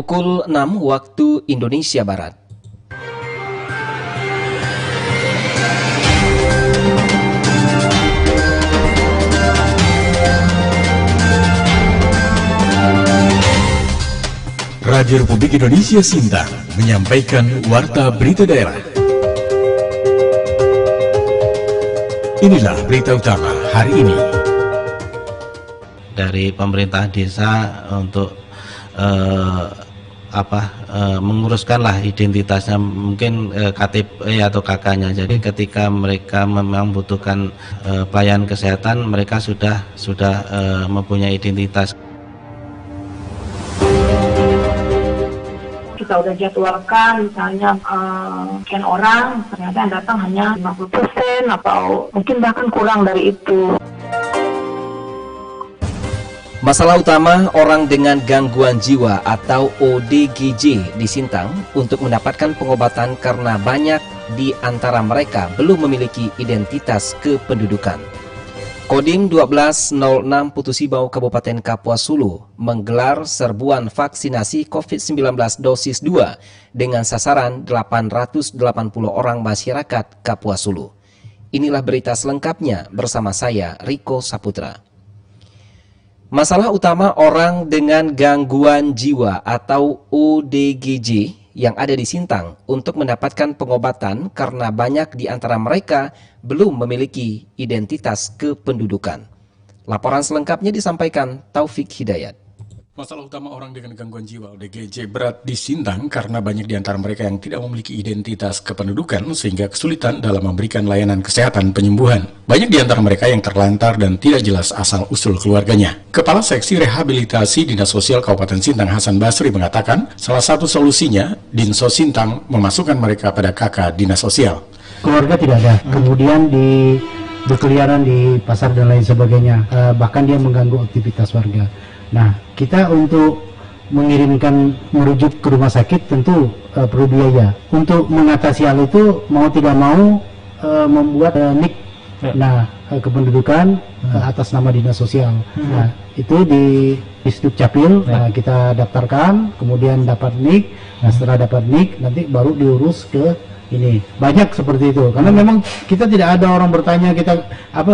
Pukul 6 waktu Indonesia Barat. Radio Republik Indonesia Sintang menyampaikan Warta Berita Daerah. Inilah berita utama hari ini. Dari pemerintah desa untuk menguruskanlah identitasnya, mungkin KTP atau KK-nya. Jadi ketika mereka memang membutuhkan pelayanan kesehatan, mereka sudah mempunyai identitas. Kita udah jadwalkan misalnya sekian orang, ternyata yang datang hanya 50% atau mungkin bahkan kurang dari itu. Masalah utama orang dengan gangguan jiwa atau ODGJ di Sintang untuk mendapatkan pengobatan karena banyak di antara mereka belum memiliki identitas kependudukan. Kodim 1206 Putusibau Kabupaten Kapuas Hulu menggelar serbuan vaksinasi COVID-19 dosis 2 dengan sasaran 880 orang masyarakat Kapuas Hulu. Inilah berita selengkapnya bersama saya, Riko Saputra. Masalah utama orang dengan gangguan jiwa atau ODGJ yang ada di Sintang untuk mendapatkan pengobatan karena banyak di antara mereka belum memiliki identitas kependudukan. Laporan selengkapnya disampaikan Taufik Hidayat. Masalah utama orang dengan gangguan jiwa ODGJ berat di Sintang karena banyak di antara mereka yang tidak memiliki identitas kependudukan sehingga kesulitan dalam memberikan layanan kesehatan penyembuhan. Banyak di antara mereka yang terlantar dan tidak jelas asal-usul keluarganya. Kepala Seksi Rehabilitasi Dinas Sosial Kabupaten Sintang Hasan Basri mengatakan salah satu solusinya Dinsos Sintang memasukkan mereka pada KK Dinas Sosial. Keluarga tidak ada, kemudian berkeliaran di pasar dan lain sebagainya, bahkan dia mengganggu aktivitas warga. Nah, kita untuk merujuk ke rumah sakit tentu perlu biaya. Untuk mengatasi hal itu mau tidak mau membuat NIK, kependudukan atas nama Dinas Sosial. Nah, itu di Dukcapil kita daftarkan, kemudian dapat NIK. Nah, setelah dapat NIK nanti baru diurus ke ini. Banyak seperti itu. Karena memang kita tidak ada orang bertanya kita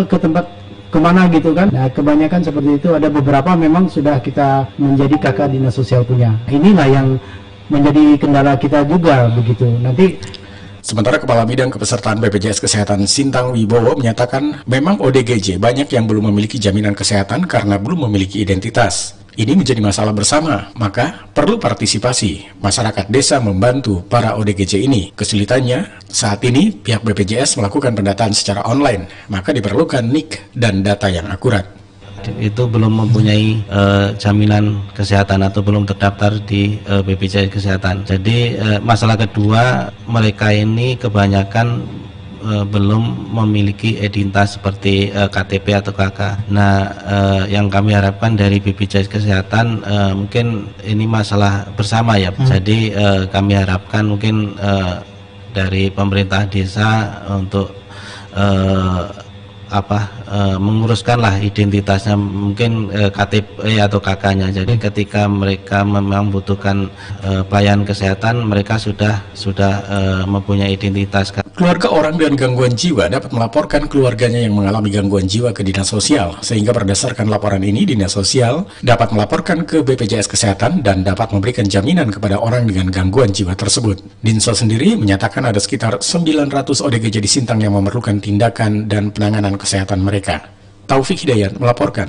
ke tempat kemana gitu kan. Nah, kebanyakan seperti itu. Ada beberapa memang sudah kita menjadi kakak Dinas Sosial punya. Inilah yang menjadi kendala kita juga begitu. Nanti sementara Kepala Bidang Kepesertaan BPJS Kesehatan Sintang Wibowo menyatakan memang ODGJ banyak yang belum memiliki jaminan kesehatan karena belum memiliki identitas. Ini menjadi masalah bersama, maka perlu partisipasi masyarakat desa membantu para ODGJ ini. Kesulitannya, saat ini pihak BPJS melakukan pendataan secara online, maka diperlukan NIK dan data yang akurat. Itu belum mempunyai jaminan kesehatan atau belum terdaftar di BPJS Kesehatan. Jadi masalah kedua, mereka ini kebanyakan belum memiliki identitas seperti KTP atau KK. Nah, yang kami harapkan dari BPJS Kesehatan mungkin ini masalah bersama ya. Jadi kami harapkan mungkin dari pemerintah desa untuk menguruskanlah identitasnya, mungkin KTP atau KK-nya. Jadi ketika mereka memang membutuhkan pelayanan kesehatan, mereka sudah mempunyai identitas. Keluarga orang dengan gangguan jiwa dapat melaporkan keluarganya yang mengalami gangguan jiwa ke Dinas Sosial, sehingga berdasarkan laporan ini Dinas Sosial dapat melaporkan ke BPJS Kesehatan dan dapat memberikan jaminan kepada orang dengan gangguan jiwa tersebut. Dinsos sendiri menyatakan ada sekitar 900 ODGJ di Sintang yang memerlukan tindakan dan penanganan kesehatan mereka. Taufik Hidayat melaporkan.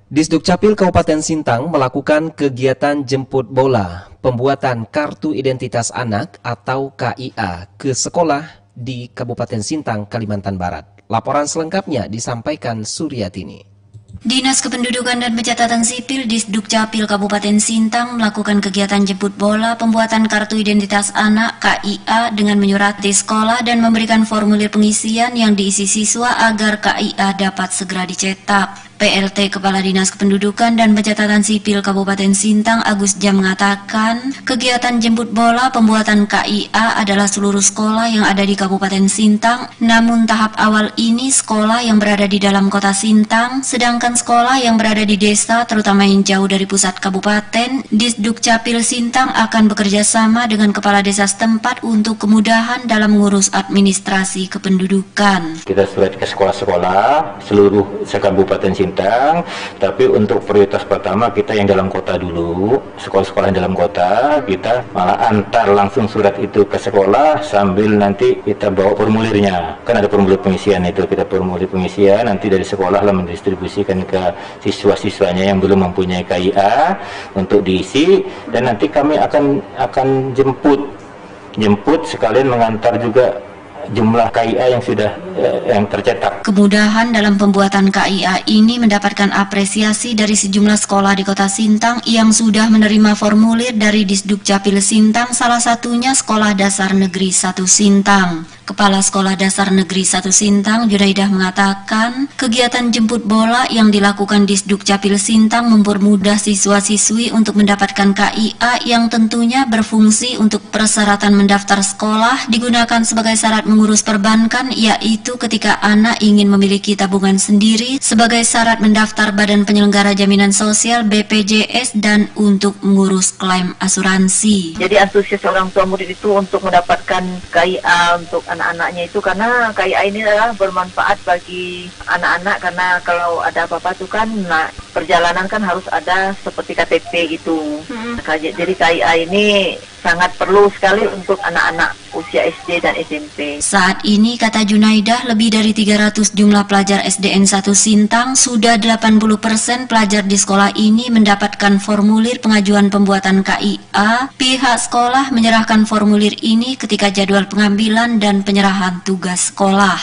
Disdukcapil Kabupaten Sintang melakukan kegiatan jemput bola pembuatan kartu identitas anak atau KIA ke sekolah di Kabupaten Sintang, Kalimantan Barat. Laporan selengkapnya disampaikan Suryatini. Dinas Kependudukan dan Pencatatan Sipil Disdukcapil Kabupaten Sintang melakukan kegiatan jemput bola pembuatan kartu identitas anak KIA dengan menyurati sekolah dan memberikan formulir pengisian yang diisi siswa agar KIA dapat segera dicetak. PLT Kepala Dinas Kependudukan dan Pencatatan Sipil Kabupaten Sintang Agus Jam mengatakan, kegiatan jemput bola pembuatan KIA adalah seluruh sekolah yang ada di Kabupaten Sintang, namun tahap awal ini sekolah yang berada di dalam kota Sintang, sedangkan sekolah yang berada di desa, terutama yang jauh dari pusat kabupaten, Disduk Capil Sintang akan bekerja sama dengan kepala desa setempat untuk kemudahan dalam mengurus administrasi kependudukan. Kita surat ke sekolah-sekolah seluruh se-Kabupaten Sintang, tapi untuk prioritas pertama kita yang dalam kota dulu, sekolah-sekolah yang dalam kota, kita malah antar langsung surat itu ke sekolah sambil nanti kita bawa formulirnya. Kan ada formulir pengisian itu, kita formulir pengisian, nanti dari sekolah lah mendistribusikan ke siswa-siswanya yang belum mempunyai KIA untuk diisi, dan nanti kami akan jemput sekalian mengantar juga jumlah KIA yang sudah yang tercetak. Kemudahan dalam pembuatan KIA ini mendapatkan apresiasi dari sejumlah sekolah di Kota Sintang yang sudah menerima formulir dari Disduk Capil Sintang, salah satunya Sekolah Dasar Negeri 1 Sintang. Kepala Sekolah Dasar Negeri 1 Sintang, Junaidah, mengatakan kegiatan jemput bola yang dilakukan Disduk Capil Sintang mempermudah siswa-siswi untuk mendapatkan KIA yang tentunya berfungsi untuk persyaratan mendaftar sekolah, digunakan sebagai syarat mengurus perbankan, yaitu ketika anak ingin memiliki tabungan sendiri, sebagai syarat mendaftar Badan Penyelenggara Jaminan Sosial BPJS, dan untuk mengurus klaim asuransi. Jadi antusias orang tua murid itu untuk mendapatkan KIA untuk anak-anaknya itu, karena KIA ini adalah bermanfaat bagi anak-anak, karena kalau ada apa-apa itu kan perjalanan kan harus ada seperti KTP gitu. Jadi KIA ini sangat perlu sekali untuk anak-anak usia SD dan SMP. Saat ini, kata Junaidah, lebih dari 300 jumlah pelajar SDN 1 Sintang, sudah 80% pelajar di sekolah ini mendapatkan formulir pengajuan pembuatan KIA. Pihak sekolah menyerahkan formulir ini ketika jadwal pengambilan dan penyerahan tugas sekolah.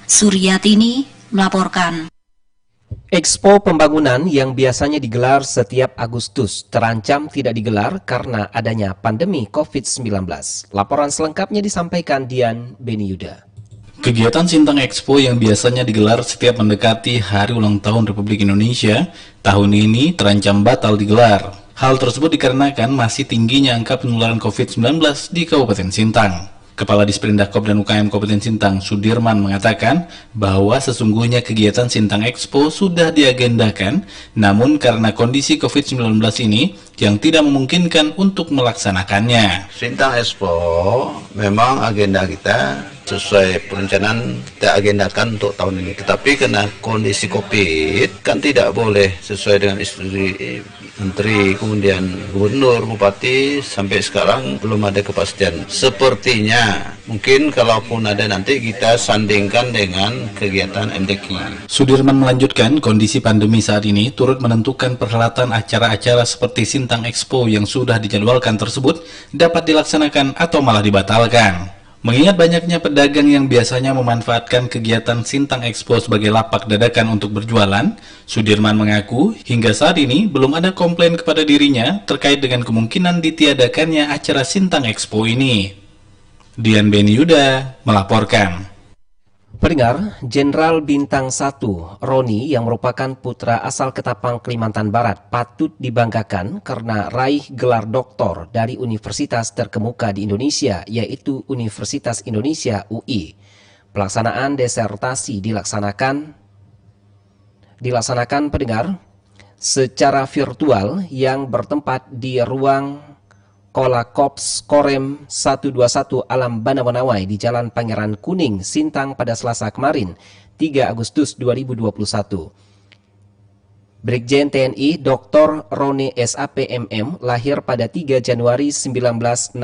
Suryatini melaporkan. Expo pembangunan yang biasanya digelar setiap Agustus terancam tidak digelar karena adanya pandemi COVID-19. Laporan selengkapnya disampaikan Dian Beniyuda. Kegiatan Sintang Expo yang biasanya digelar setiap mendekati Hari Ulang Tahun Republik Indonesia, tahun ini terancam batal digelar. Hal tersebut dikarenakan masih tingginya angka penularan COVID-19 di Kabupaten Sintang. Kepala Disperindakob dan UKM Kabupaten Sintang, Sudirman, mengatakan bahwa sesungguhnya kegiatan Sintang Expo sudah diagendakan, namun karena kondisi COVID-19 ini yang tidak memungkinkan untuk melaksanakannya. Sintang Expo memang agenda kita sesuai perencanaan kita agendakan untuk tahun ini. Tetapi karena kondisi COVID kan tidak boleh sesuai dengan instruksi Menteri, kemudian Gubernur, Bupati, sampai sekarang belum ada kepastian. Sepertinya mungkin kalaupun ada nanti kita sandingkan dengan kegiatan MDQ. Sudirman melanjutkan, kondisi pandemi saat ini turut menentukan perhelatan acara-acara seperti Sintang Expo yang sudah dijadwalkan tersebut dapat dilaksanakan atau malah dibatalkan. Mengingat banyaknya pedagang yang biasanya memanfaatkan kegiatan Sintang Expo sebagai lapak dadakan untuk berjualan, Sudirman mengaku hingga saat ini belum ada komplain kepada dirinya terkait dengan kemungkinan ditiadakannya acara Sintang Expo ini. Dian Beniyuda melaporkan. Pendengar, Jenderal Bintang 1 Roni yang merupakan putra asal Ketapang, Kalimantan Barat patut dibanggakan karena raih gelar doktor dari universitas terkemuka di Indonesia, yaitu Universitas Indonesia UI. Pelaksanaan disertasi dilaksanakan pendengar secara virtual yang bertempat di ruang Kolakops Korem 121 Alam Banawanawai di Jalan Pangeran Kuning, Sintang pada Selasa kemarin, 3 Agustus 2021. Brigjen TNI Dr. Roni SAPMM lahir pada 3 Januari 1965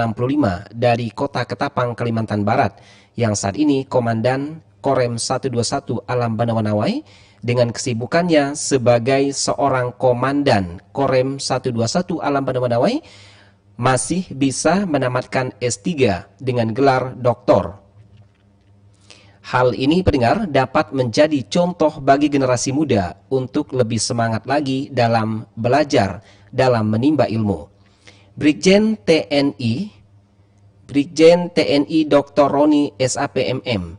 dari Kota Ketapang, Kalimantan Barat, yang saat ini Komandan Korem 121 Alam Banawanawai dengan kesibukannya sebagai seorang Komandan Korem 121 Alam Banawanawai masih bisa menamatkan S3 dengan gelar doktor. Hal ini, pendengar, dapat menjadi contoh bagi generasi muda untuk lebih semangat lagi dalam belajar, dalam menimba ilmu. Brigjen TNI Dr. Roni SAPMM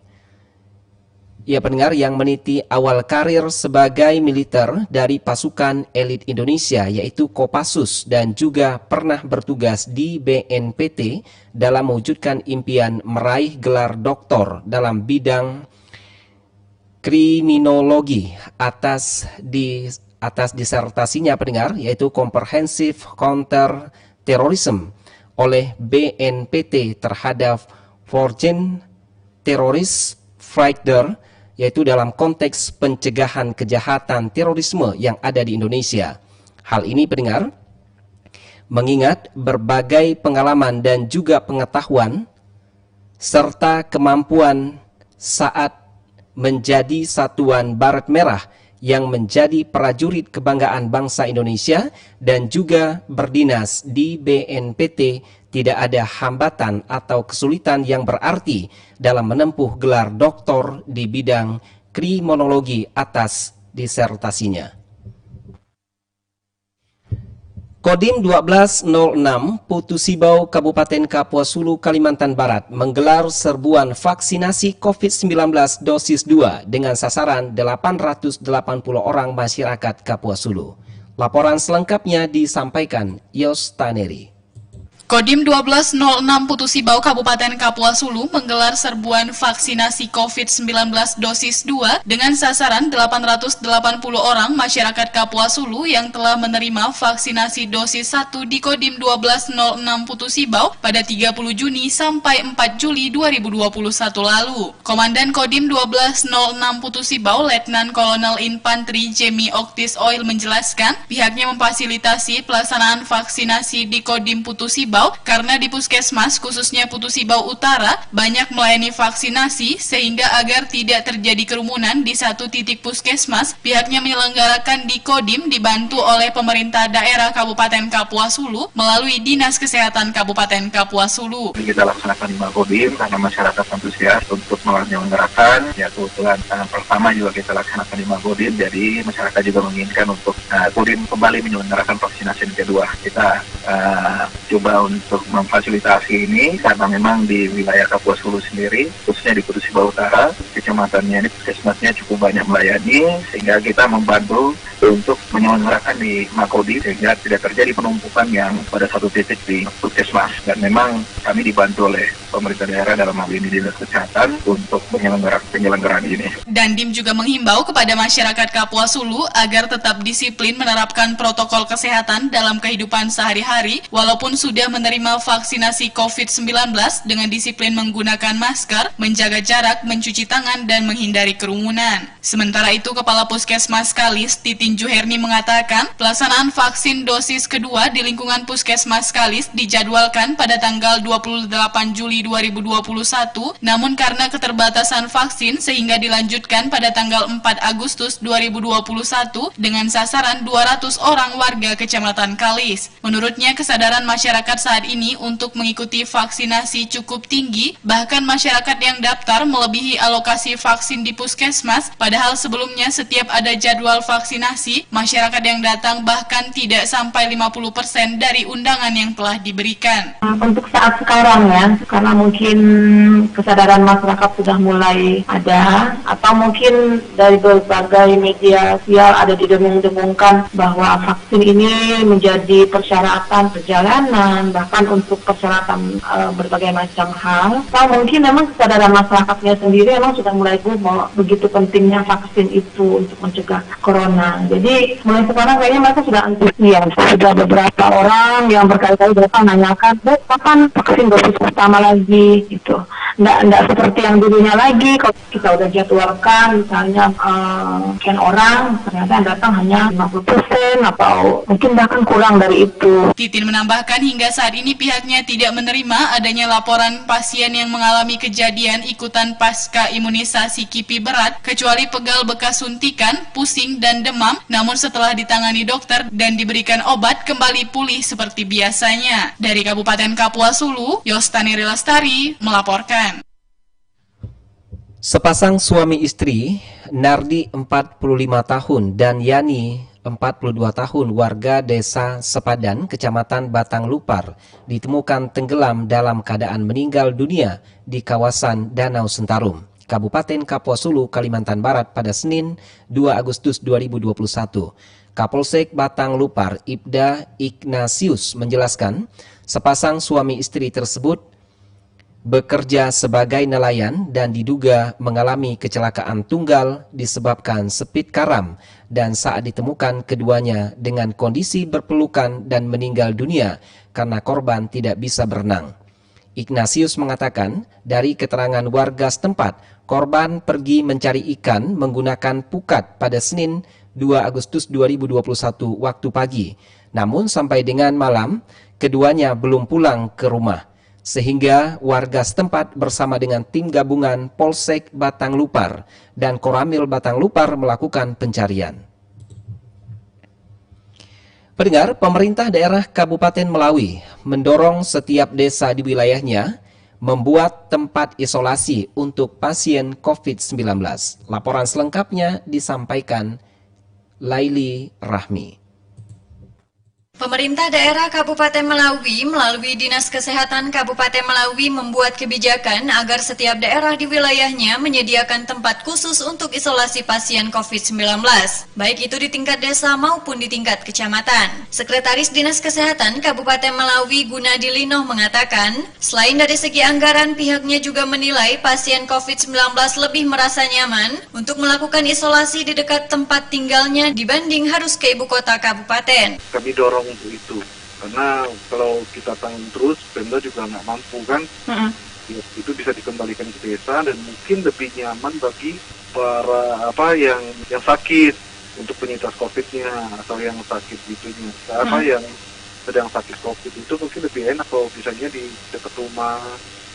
Ya pendengar, yang meniti awal karir sebagai militer dari pasukan elit Indonesia yaitu Kopassus dan juga pernah bertugas di BNPT dalam mewujudkan impian meraih gelar doktor dalam bidang kriminologi atas disertasinya pendengar yaitu Comprehensive Counter Terrorism oleh BNPT terhadap Foreign Terrorist Fighter, yaitu dalam konteks pencegahan kejahatan terorisme yang ada di Indonesia. Hal ini pendengar, mengingat berbagai pengalaman dan juga pengetahuan serta kemampuan saat menjadi satuan Baret Merah yang menjadi prajurit kebanggaan bangsa Indonesia dan juga berdinas di BNPT, tidak ada hambatan atau kesulitan yang berarti dalam menempuh gelar doktor di bidang kriminologi atas disertasinya. Kodim 1206 Putu Sibau, Kabupaten Kapuas Hulu, Kalimantan Barat menggelar serbuan vaksinasi COVID-19 dosis 2 dengan sasaran 880 orang masyarakat Kapuas Hulu. Laporan selengkapnya disampaikan Yos Taneri. Kodim 1206 Putu Sibau, Kabupaten Kapuas Hulu menggelar serbuan vaksinasi COVID-19 dosis 2 dengan sasaran 880 orang masyarakat Kapuas Hulu yang telah menerima vaksinasi dosis 1 di Kodim 1206 Putu Sibau pada 30 Juni sampai 4 Juli 2021 lalu. Komandan Kodim 1206 Putu Sibau, Letnan Kolonel Infantri Jemi Oktis Oil menjelaskan pihaknya memfasilitasi pelaksanaan vaksinasi di Kodim Putu Sibau karena di puskesmas khususnya Putu Sibau Utara banyak melayani vaksinasi sehingga agar tidak terjadi kerumunan di satu titik puskesmas, pihaknya menyelenggarakan di Kodim dibantu oleh pemerintah daerah Kabupaten Kapuas Hulu melalui Dinas Kesehatan Kabupaten Kapuas Hulu. Kita laksanakan 5 Kodim karena masyarakat antusias untuk menyelenggarakan. Ya kebetulan pertama juga kita laksanakan 5 Kodim, jadi masyarakat juga menginginkan untuk Kodim kembali menyelenggarakan vaksinasi yang kedua. Kita coba untuk memfasilitasi ini karena memang di wilayah Kapuas Hulu sendiri, khususnya di Putu Sibau Utara, kecamatannya ini puskesmasnya cukup banyak melayani, sehingga kita membantu untuk menyelenggarakan di Makodim sehingga tidak terjadi penumpukan yang pada satu titik di puskesmas. Dan memang kami dibantu oleh pemerintah daerah dalam hal ini Dinas Kesehatan untuk penyelenggaraan ini. Dandim juga menghimbau kepada masyarakat Kapuas Hulu agar tetap disiplin menerapkan protokol kesehatan dalam kehidupan sehari-hari walaupun sudah menerima vaksinasi COVID-19 dengan disiplin menggunakan masker, menjaga jarak, mencuci tangan, dan menghindari kerumunan. Sementara itu, Kepala Puskesmas Kalis, Titin Juherni mengatakan, pelaksanaan vaksin dosis kedua di lingkungan Puskesmas Kalis dijadwalkan pada tanggal 28 Juli 2021, namun karena keterbatasan vaksin sehingga dilanjutkan pada tanggal 4 Agustus 2021 dengan sasaran 200 orang warga Kecamatan Kalis. Menurutnya, kesadaran masyarakat saat ini untuk mengikuti vaksinasi cukup tinggi, bahkan masyarakat yang daftar melebihi alokasi vaksin di puskesmas, padahal sebelumnya setiap ada jadwal vaksinasi, masyarakat yang datang bahkan tidak sampai 50% dari undangan yang telah diberikan. Untuk saat sekarang ya, karena mungkin kesadaran masyarakat sudah mulai ada, atau mungkin dari berbagai media sosial ada didengung-dengungkan bahwa vaksin ini menjadi persyaratan perjalanan, bahkan untuk persyaratan berbagai macam hal. Atau mungkin memang kesadaran masyarakatnya sendiri memang sudah mulai bahwa begitu pentingnya vaksin itu untuk mencegah corona. Jadi mulai sekarang kayaknya mereka sudah antusias. Sudah beberapa orang yang berkali-kali datang nanyakan, Bu, kapan vaksin dosis pertama lagi? Gitu. Nggak seperti yang dulunya lagi. Kalau kita udah jadwalkan, misalnya sekian orang, ternyata yang datang hanya 50% atau mungkin bahkan kurang dari itu. Titin menambahkan hingga saat ini pihaknya tidak menerima adanya laporan pasien yang mengalami kejadian ikutan pasca imunisasi KIPI berat, kecuali pegal bekas suntikan, pusing, dan demam, namun setelah ditangani dokter dan diberikan obat kembali pulih seperti biasanya. Dari Kabupaten Kapuas Hulu, Yostaniri Lestari melaporkan. Sepasang suami istri, Nardi 45 tahun dan Yani 42 tahun warga desa Sepadan, Kecamatan Batang Lupar, ditemukan tenggelam dalam keadaan meninggal dunia di kawasan Danau Sentarum, Kabupaten Kapuas Hulu, Kalimantan Barat pada Senin 2 Agustus 2021. Kapolsek Batang Lupar, Ibda Ignatius menjelaskan, sepasang suami istri tersebut bekerja sebagai nelayan dan diduga mengalami kecelakaan tunggal disebabkan sepit karam, dan saat ditemukan keduanya dengan kondisi berpelukan dan meninggal dunia karena korban tidak bisa berenang. Ignatius mengatakan, dari keterangan warga setempat, korban pergi mencari ikan menggunakan pukat pada Senin 2 Agustus 2021 waktu pagi. Namun sampai dengan malam, keduanya belum pulang ke rumah, sehingga warga setempat bersama dengan tim gabungan Polsek Batang Lupar dan Koramil Batang Lupar melakukan pencarian. Pendengar, pemerintah daerah Kabupaten Melawi mendorong setiap desa di wilayahnya membuat tempat isolasi untuk pasien COVID-19. Laporan selengkapnya disampaikan Laili Rahmi. Pemerintah daerah Kabupaten Melawi melalui Dinas Kesehatan Kabupaten Melawi membuat kebijakan agar setiap daerah di wilayahnya menyediakan tempat khusus untuk isolasi pasien COVID-19, baik itu di tingkat desa maupun di tingkat kecamatan. Sekretaris Dinas Kesehatan Kabupaten Melawi Gunadi Linoh mengatakan, selain dari segi anggaran, pihaknya juga menilai pasien COVID-19 lebih merasa nyaman untuk melakukan isolasi di dekat tempat tinggalnya dibanding harus ke ibu kota kabupaten. Kami dorong untuk itu, karena kalau kita tanggung terus, Pemda juga nggak mampu kan, ya, itu bisa dikembalikan ke desa dan mungkin lebih nyaman bagi para yang sakit untuk penyintas COVID-nya atau yang sakit itunya, yang sedang sakit COVID itu mungkin lebih enak kalau misalnya di dekat rumah,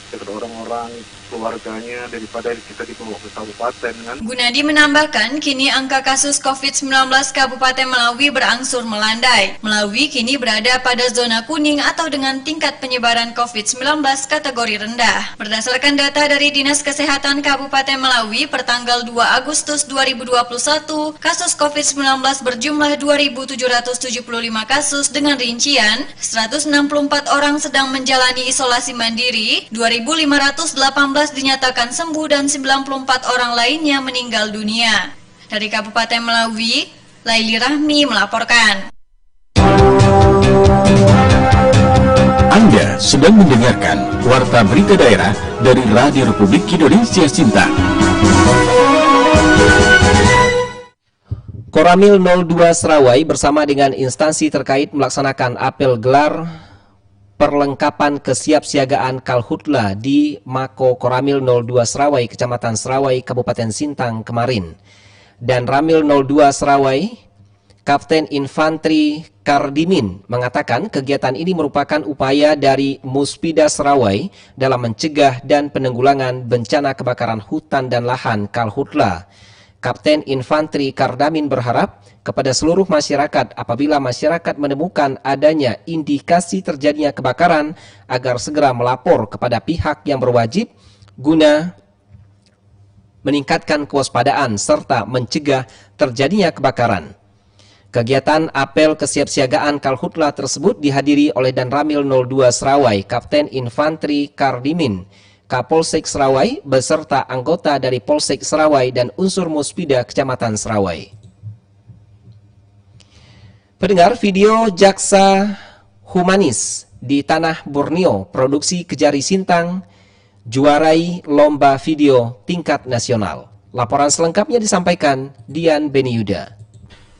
dekat orang-orang, keluarganya, daripada kita dibawa ke kabupaten kan. Gunadi menambahkan, kini angka kasus COVID-19 Kabupaten Melawi berangsur melandai. Melawi kini berada pada zona kuning atau dengan tingkat penyebaran COVID-19 kategori rendah. Berdasarkan data dari Dinas Kesehatan Kabupaten Melawi, pertanggal 2 Agustus 2021, kasus COVID-19 berjumlah 2.775 kasus dengan rincian 164 orang sedang menjalani isolasi mandiri, 2.518 dinyatakan sembuh dan 94 orang lainnya meninggal dunia. Dari Kabupaten Melawi, Laili Rahmi melaporkan. Anda sedang mendengarkan Warta Berita Daerah dari Radio Republik Indonesia Sintang. Koramil 02 Serawai bersama dengan instansi terkait melaksanakan apel gelar perlengkapan kesiapsiagaan Kalhutla di Mako Koramil 02 Serawai, Kecamatan Serawai, Kabupaten Sintang kemarin. Dan Ramil 02 Serawai, Kapten Infantri Kardimin mengatakan kegiatan ini merupakan upaya dari Muspida Serawai dalam mencegah dan penanggulangan bencana kebakaran hutan dan lahan Kalhutla. Kapten Infantri Kardamin berharap kepada seluruh masyarakat apabila masyarakat menemukan adanya indikasi terjadinya kebakaran agar segera melapor kepada pihak yang berwajib guna meningkatkan kewaspadaan serta mencegah terjadinya kebakaran. Kegiatan apel kesiapsiagaan Kalhutla tersebut dihadiri oleh Danramil 02 Serawai, Kapten Infantri Kardimin, Kapolsek Serawai beserta anggota dari Polsek Serawai dan unsur Muspida Kecamatan Serawai. Pendengar, video jaksa humanis di Tanah Borneo produksi Kejari Sintang juarai lomba video tingkat nasional. Laporan selengkapnya disampaikan Dian Beniuda.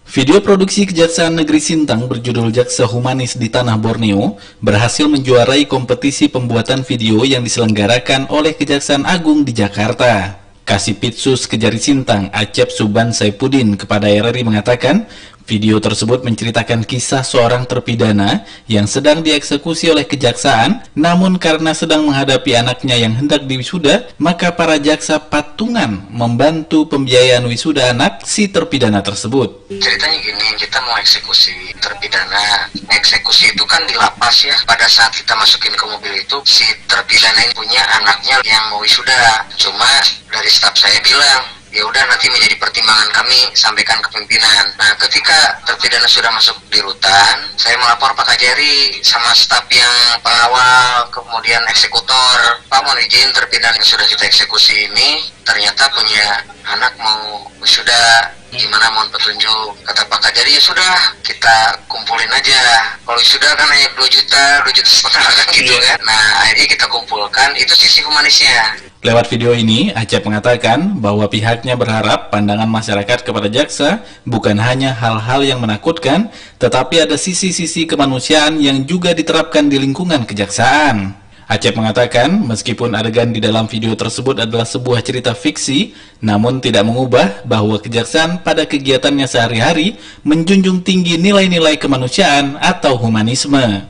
Video produksi Kejaksaan Negeri Sintang berjudul Jaksa Humanis di Tanah Borneo berhasil menjuarai kompetisi pembuatan video yang diselenggarakan oleh Kejaksaan Agung di Jakarta. Kasipitsus Kejari Sintang Acep Suban Saipudin kepada RRI mengatakan, video tersebut menceritakan kisah seorang terpidana yang sedang dieksekusi oleh kejaksaan, namun karena sedang menghadapi anaknya yang hendak diwisuda, maka para jaksa patungan membantu pembiayaan wisuda anak si terpidana tersebut. Ceritanya gini, kita mau eksekusi terpidana. Eksekusi itu kan di lapas ya. Pada saat kita masukin ke mobil itu, si terpidana ini punya anaknya yang mau wisuda. Cuma dari staf saya bilang, ya udah nanti menjadi pertimbangan kami, sampaikan ke pimpinan. Nah, ketika terpidana sudah masuk di rutan, saya melapor Pak Kajari sama staf yang pengawal, kemudian eksekutor, Pak mohon izin terpidana yang sudah kita eksekusi ini ternyata punya anak mau wisuda, gimana mohon petunjuk. Kata Pak Kajari, ya sudah kita kumpulin aja, kalau wisuda kan hanya 2 juta setengah kan gitu kan. Nah, akhirnya kita kumpulkan, itu sisi humanisnya. Lewat video ini, Acep mengatakan bahwa pihaknya berharap pandangan masyarakat kepada jaksa bukan hanya hal-hal yang menakutkan, tetapi ada sisi-sisi kemanusiaan yang juga diterapkan di lingkungan kejaksaan. Acep mengatakan, meskipun adegan di dalam video tersebut adalah sebuah cerita fiksi, namun tidak mengubah bahwa kejaksaan pada kegiatannya sehari-hari menjunjung tinggi nilai-nilai kemanusiaan atau humanisme.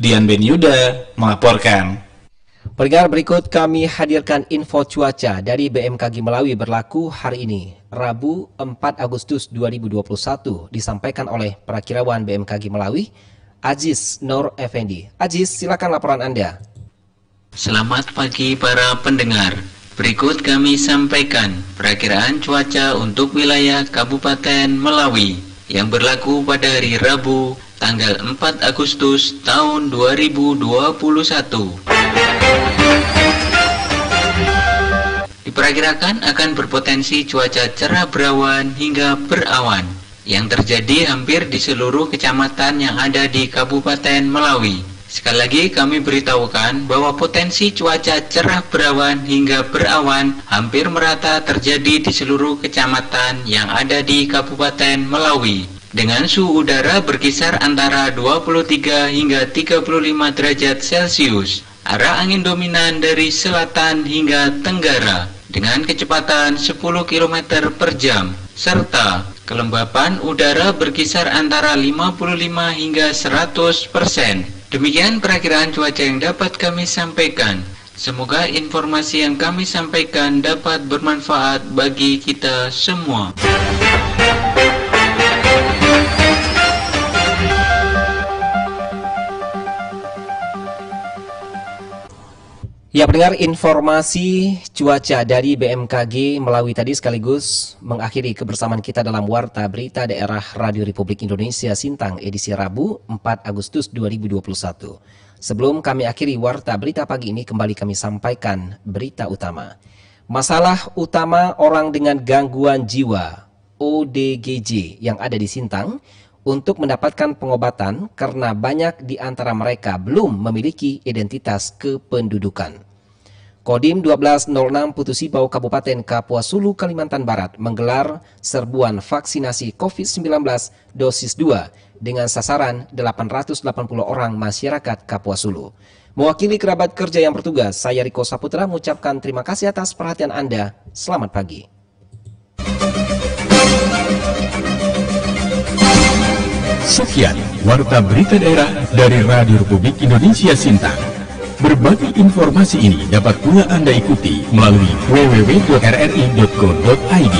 Dian Ben Yuda melaporkan. Pendengar, berikut kami hadirkan info cuaca dari BMKG Melawi berlaku hari ini, Rabu 4 Agustus 2021, disampaikan oleh Prakirawan BMKG Melawi, Aziz Nur Effendi. Aziz, silakan laporan Anda. Selamat pagi para pendengar. Berikut kami sampaikan perakiraan cuaca untuk wilayah Kabupaten Melawi yang berlaku pada hari Rabu tanggal 4 Agustus tahun 2021. Diperkirakan akan berpotensi cuaca cerah berawan hingga berawan yang terjadi hampir di seluruh kecamatan yang ada di Kabupaten Melawi. Sekali lagi kami beritahukan bahwa potensi cuaca cerah berawan hingga berawan hampir merata terjadi di seluruh kecamatan yang ada di Kabupaten Melawi, dengan suhu udara berkisar antara 23 hingga 35 derajat Celcius. Arah angin dominan dari selatan hingga tenggara dengan kecepatan 10 km per jam, serta kelembapan udara berkisar antara 55 hingga 100%. Demikian perakiraan cuaca yang dapat kami sampaikan. Semoga informasi yang kami sampaikan dapat bermanfaat bagi kita semua. Ya, pendengar, informasi cuaca dari BMKG Melawi tadi sekaligus mengakhiri kebersamaan kita dalam Warta Berita Daerah Radio Republik Indonesia Sintang edisi Rabu 4 Agustus 2021. Sebelum kami akhiri Warta Berita pagi ini, kembali kami sampaikan berita utama. Masalah utama orang dengan gangguan jiwa ODGJ yang ada di Sintang untuk mendapatkan pengobatan karena banyak di antara mereka belum memiliki identitas kependudukan. Kodim 1206 Putusibau Kabupaten Kapuas Hulu, Kalimantan Barat menggelar serbuan vaksinasi COVID-19 dosis 2 dengan sasaran 880 orang masyarakat Kapuas Hulu. Mewakili kerabat kerja yang bertugas, saya Riko Saputra mengucapkan terima kasih atas perhatian Anda. Selamat pagi. Sekian Warta Berita Daerah dari Radio Republik Indonesia Sintang. Berbagai informasi ini dapat pula Anda ikuti melalui www.rri.co.id.